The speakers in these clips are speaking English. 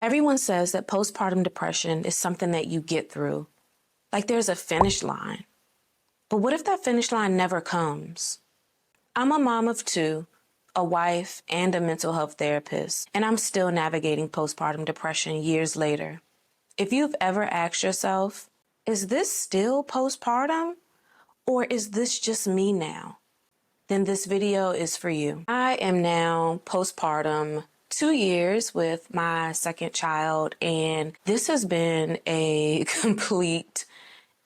Everyone says that postpartum depression is something that you get through. Like there's a finish line. But what if that finish line never comes? I'm a mom of two, a wife, and a mental health therapist, and I'm still navigating postpartum depression years later. If you've ever asked yourself, is this still postpartum? Or is this just me now? Then this video is for you. I am now postpartum 2 years with my second child, and this has been a complete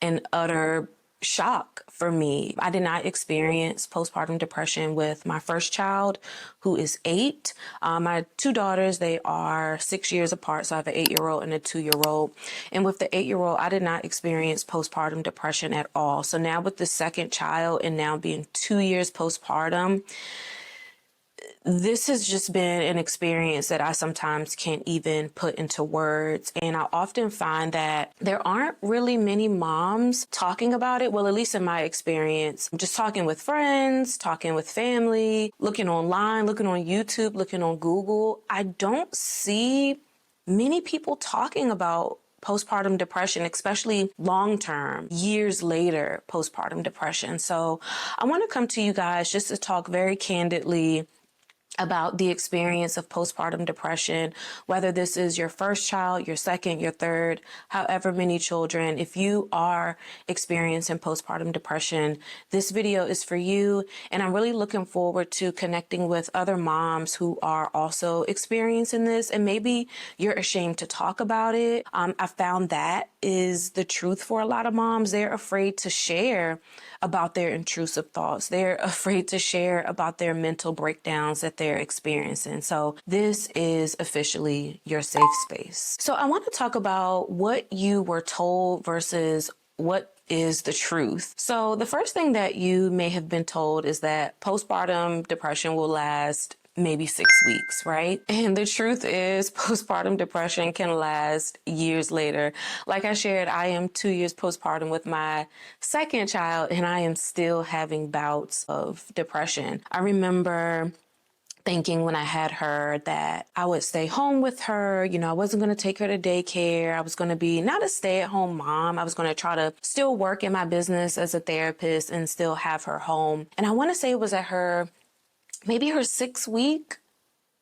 and utter shock for me. I did not experience postpartum depression with my first child, who is 8. My two daughters, they are 6 years apart. So I have an 8-year-old and a 2-year-old. And with the 8-year-old, I did not experience postpartum depression at all. So now with the second child and now being 2 years postpartum, this has just been an experience that I sometimes can't even put into words. And I often find that there aren't really many moms talking about it. Well, at least in my experience, just talking with friends, talking with family, looking online, looking on YouTube, looking on Google. I don't see many people talking about postpartum depression, especially long-term, years later, postpartum depression. So I want to come to you guys just to talk very candidly about the experience of postpartum depression, whether this is your first child, your second, your third, however many children. If you are experiencing postpartum depression, this video is for you. And I'm really looking forward to connecting with other moms who are also experiencing this. And maybe you're ashamed to talk about it. I found that is the truth for a lot of moms. They're afraid to share about their intrusive thoughts. They're afraid to share about their mental breakdowns that they're experiencing. So this is officially your safe space. So I want to talk about what you were told versus what is the truth. So the first thing that you may have been told is that postpartum depression will last maybe 6 weeks, right? And the truth is postpartum depression can last years later. Like I shared, I am 2 years postpartum with my second child, and I am still having bouts of depression. I remember thinking when I had her that I would stay home with her. You know, I wasn't going to take her to daycare. I was going to be not a stay-at-home mom. I was going to try to still work in my business as a therapist and still have her home. And I want to say it was at maybe her 6th week.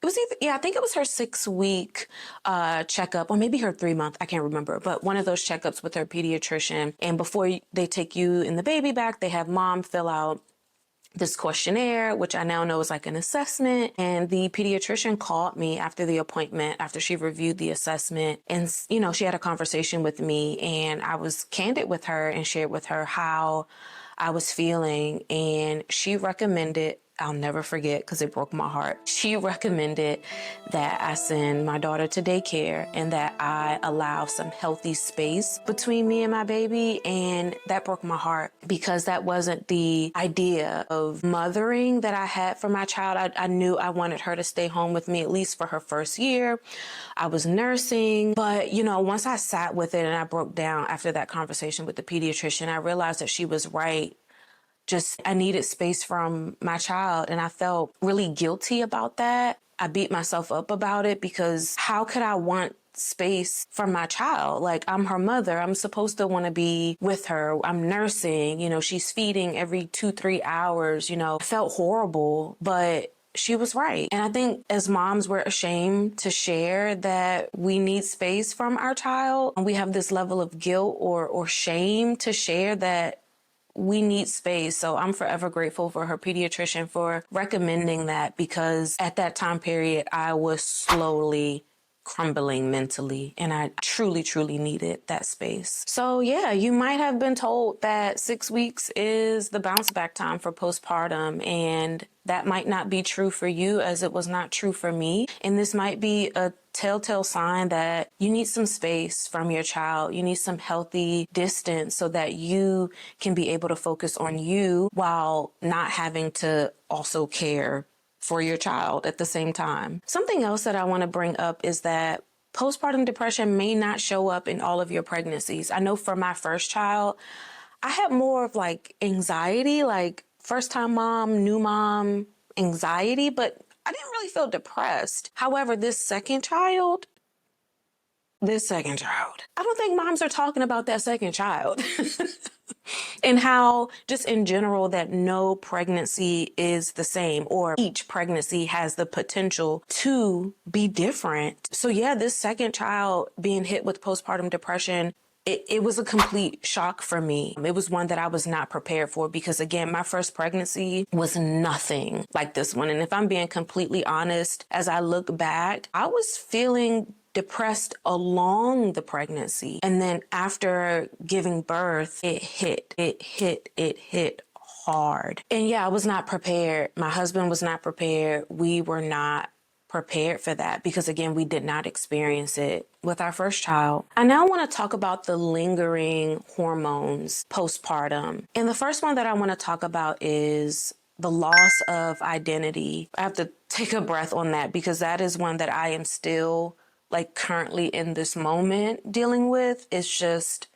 It was I think it was her 6th week checkup, or maybe her 3-month. I can't remember, but one of those checkups with her pediatrician. And before they take you and the baby back, they have mom fill out this questionnaire, which I now know is like an assessment. And the pediatrician called me after the appointment, after she reviewed the assessment. And, you know, she had a conversation with me, and I was candid with her and shared with her how I was feeling. And she recommended, I'll never forget because it broke my heart. She recommended that I send my daughter to daycare and that I allow some healthy space between me and my baby. And that broke my heart because that wasn't the idea of mothering that I had for my child. I knew I wanted her to stay home with me at least for her first year. I was nursing, but you know, once I sat with it and I broke down after that conversation with the pediatrician, I realized that she was right. I needed space from my child, and I felt really guilty about that. I beat myself up about it because how could I want space from my child? Like, I'm her mother. I'm supposed to want to be with her. I'm nursing, you know, she's feeding every 2-3 hours, you know. I felt horrible, but she was right. And I think as moms, we're ashamed to share that we need space from our child. And we have this level of guilt or shame to share that we need space. So I'm forever grateful for her pediatrician for recommending that, because at that time period, I was slowly crumbling mentally, and I truly, truly needed that space. So yeah, you might have been told that 6 weeks is the bounce back time for postpartum, and that might not be true for you as it was not true for me. And this might be a telltale sign that you need some space from your child. You need some healthy distance so that you can be able to focus on you while not having to also care for your child at the same time. Something else that I want to bring up is that postpartum depression may not show up in all of your pregnancies. I know for my first child, I had more of like anxiety, like first time mom, new mom anxiety, but I didn't really feel depressed. However, this second child, this second child. I don't think moms are talking about that second child. And how, just in general, that no pregnancy is the same, or each pregnancy has the potential to be different. So yeah, this second child being hit with postpartum depression, it was a complete shock for me. It was one that I was not prepared for because, again, my first pregnancy was nothing like this one. And if I'm being completely honest, as I look back, I was feeling depressed along the pregnancy. And then after giving birth, it hit hard. And yeah, I was not prepared. My husband was not prepared. We were not prepared for that because, again, we did not experience it with our first child. I now want to talk about the lingering hormones postpartum. And the first one that I want to talk about is the loss of identity. I have to take a breath on that because that is one that I am still currently in this moment dealing with. It's just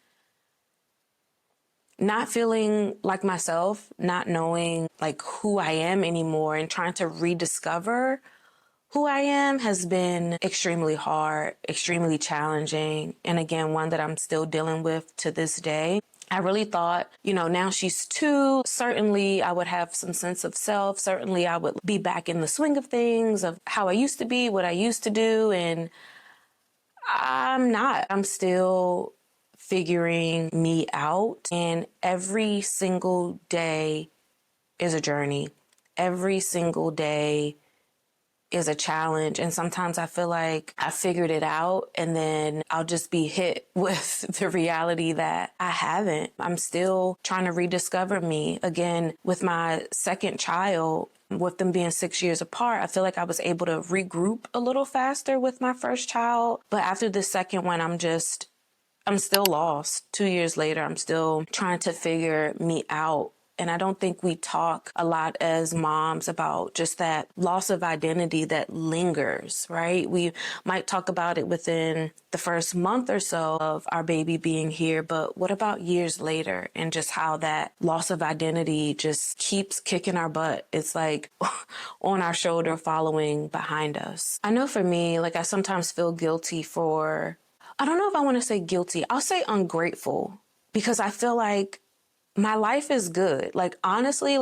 not feeling like myself, not knowing who I am anymore, and trying to rediscover who I am has been extremely hard, extremely challenging. And again, one that I'm still dealing with to this day. I really thought, now she's 2. Certainly I would have some sense of self. Certainly I would be back in the swing of things, of how I used to be, what I used to do. And I'm not. I'm still figuring me out. And every single day is a journey. Every single day is a challenge. And sometimes I feel like I figured it out and then I'll just be hit with the reality that I haven't. I'm still trying to rediscover me. Again, with my second child, with them being 6 years apart, I feel like I was able to regroup a little faster with my first child. But after the second one, I'm still lost. 2 years later, I'm still trying to figure me out. And I don't think we talk a lot as moms about just that loss of identity that lingers, right? We might talk about it within the first month or so of our baby being here, but what about years later, and just how that loss of identity just keeps kicking our butt? It's like on our shoulder, following behind us. I know for me, I sometimes feel guilty for, I don't know if I want to say guilty. I'll say ungrateful, because I feel like my life is good. Honestly,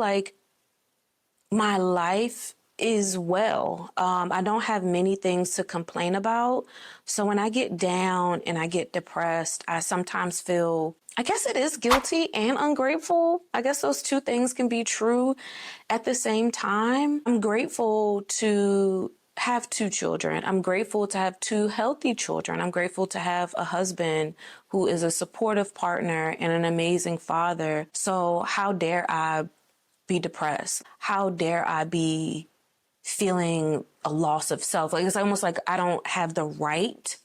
my life is well. I don't have many things to complain about. So when I get down and I get depressed, I sometimes feel, I guess it is guilty and ungrateful. I guess those two things can be true at the same time. I'm grateful to have 2 children. I'm grateful to have 2 healthy children. I'm grateful to have a husband who is a supportive partner and an amazing father. So how dare I be depressed? How dare I be feeling a loss of self? It's almost like I don't have the right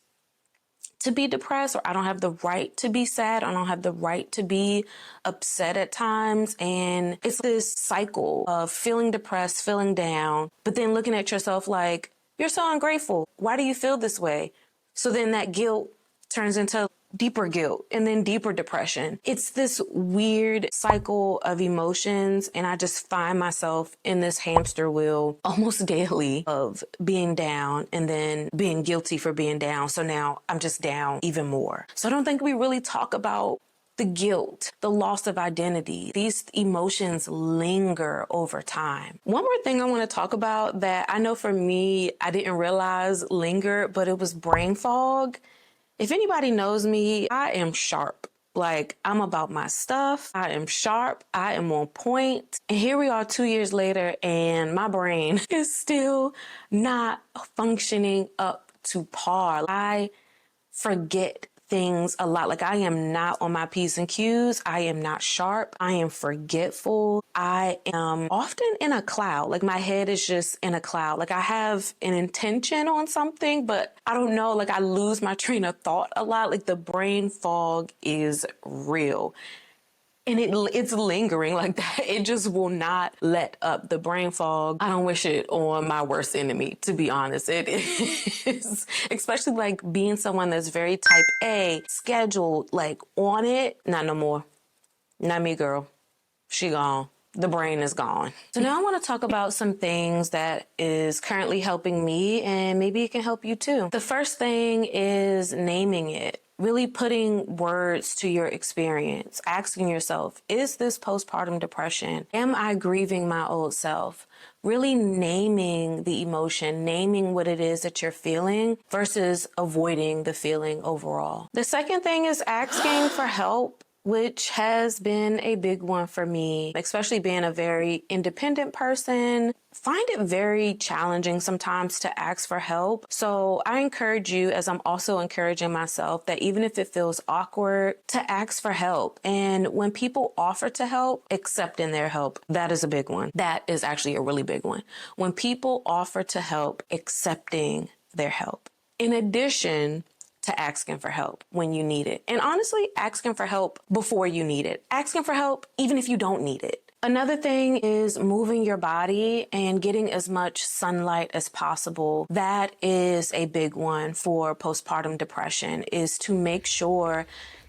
to be depressed, or I don't have the right to be sad. I don't have the right to be upset at times. And it's this cycle of feeling depressed, feeling down, but then looking at yourself like, you're so ungrateful. Why do you feel this way? So then that guilt turns into deeper guilt and then deeper depression. It's this weird cycle of emotions. And I just find myself in this hamster wheel almost daily of being down and then being guilty for being down. So now I'm just down even more. So I don't think we really talk about the guilt, the loss of identity. These emotions linger over time. One more thing I want to talk about that I know for me, I didn't realize lingered, but it was brain fog. If anybody knows me, I am sharp. I'm about my stuff. I am sharp. I am on point. And here we are 2 years later, and my brain is still not functioning up to par. I forget things a lot. I am not on my P's and Q's. I am not sharp. I am forgetful. I am often in a cloud. My head is just in a cloud. I have an intention on something, but I don't know. I lose my train of thought a lot. The brain fog is real. And it's lingering like that. It just will not let up. The brain fog, I don't wish it on my worst enemy, to be honest. It is, especially being someone that's very type A, scheduled, on it. Not no more. Not me, girl. She gone. the brain is gone. So now I want to talk about some things that is currently helping me, and maybe it can help you too. The first thing is naming it. Really putting words to your experience, asking yourself, is this postpartum depression? Am I grieving my old self? Really naming the emotion, naming what it is that you're feeling versus avoiding the feeling overall. The second thing is asking for help, which has been a big one for me, especially being a very independent person. Find it very challenging sometimes to ask for help. So I encourage you, as I'm also encouraging myself, that even if it feels awkward, to ask for help. And when people offer to help, accepting their help, that is a big one. That is actually a really big one. When people offer to help, accepting their help. In addition to asking for help when you need it. And honestly, asking for help before you need it. Asking for help even if you don't need it. Another thing is moving your body and getting as much sunlight as possible. That is a big one for postpartum depression, is to make sure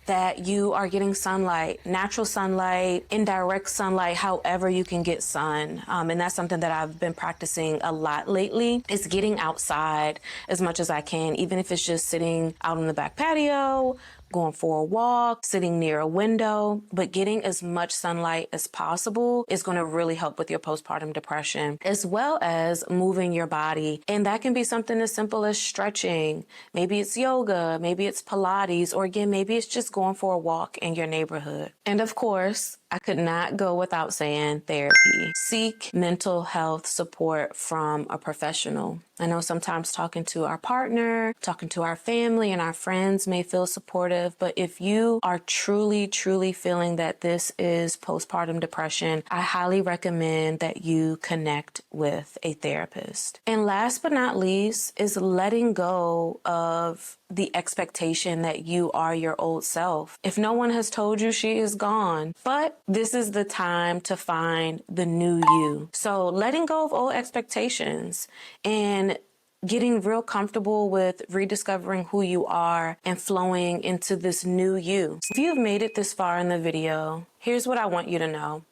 that you are getting sunlight, natural sunlight, indirect sunlight, however you can get sun. And that's something that I've been practicing a lot lately, is getting outside as much as I can, even if it's just sitting out on the back patio, going for a walk, sitting near a window, but getting as much sunlight as possible is going to really help with your postpartum depression, as well as moving your body. And that can be something as simple as stretching. Maybe it's yoga, maybe it's Pilates, or again, maybe it's just going for a walk in your neighborhood. And of course, I could not go without saying therapy. Seek mental health support from a professional. I know sometimes talking to our partner, talking to our family and our friends may feel supportive, but if you are truly, truly feeling that this is postpartum depression, I highly recommend that you connect with a therapist. And last but not least is letting go of the expectation that you are your old self. If no one has told you, she is gone. But this is the time to find the new you. So letting go of old expectations and getting real comfortable with rediscovering who you are and flowing into this new you. If you've made it this far in the video, here's what I want you to know.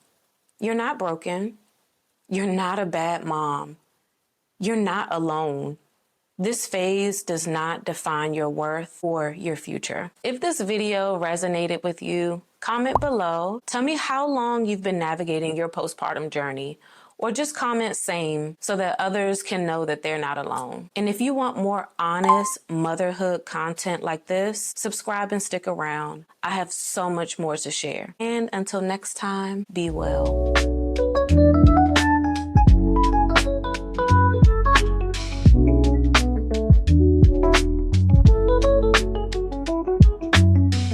You're not broken. You're not a bad mom. You're not alone. This phase does not define your worth or your future. If this video resonated with you, comment below. Tell me how long you've been navigating your postpartum journey, or just comment same so that others can know that they're not alone. And if you want more honest motherhood content like this, subscribe and stick around. I have so much more to share. And until next time, be well.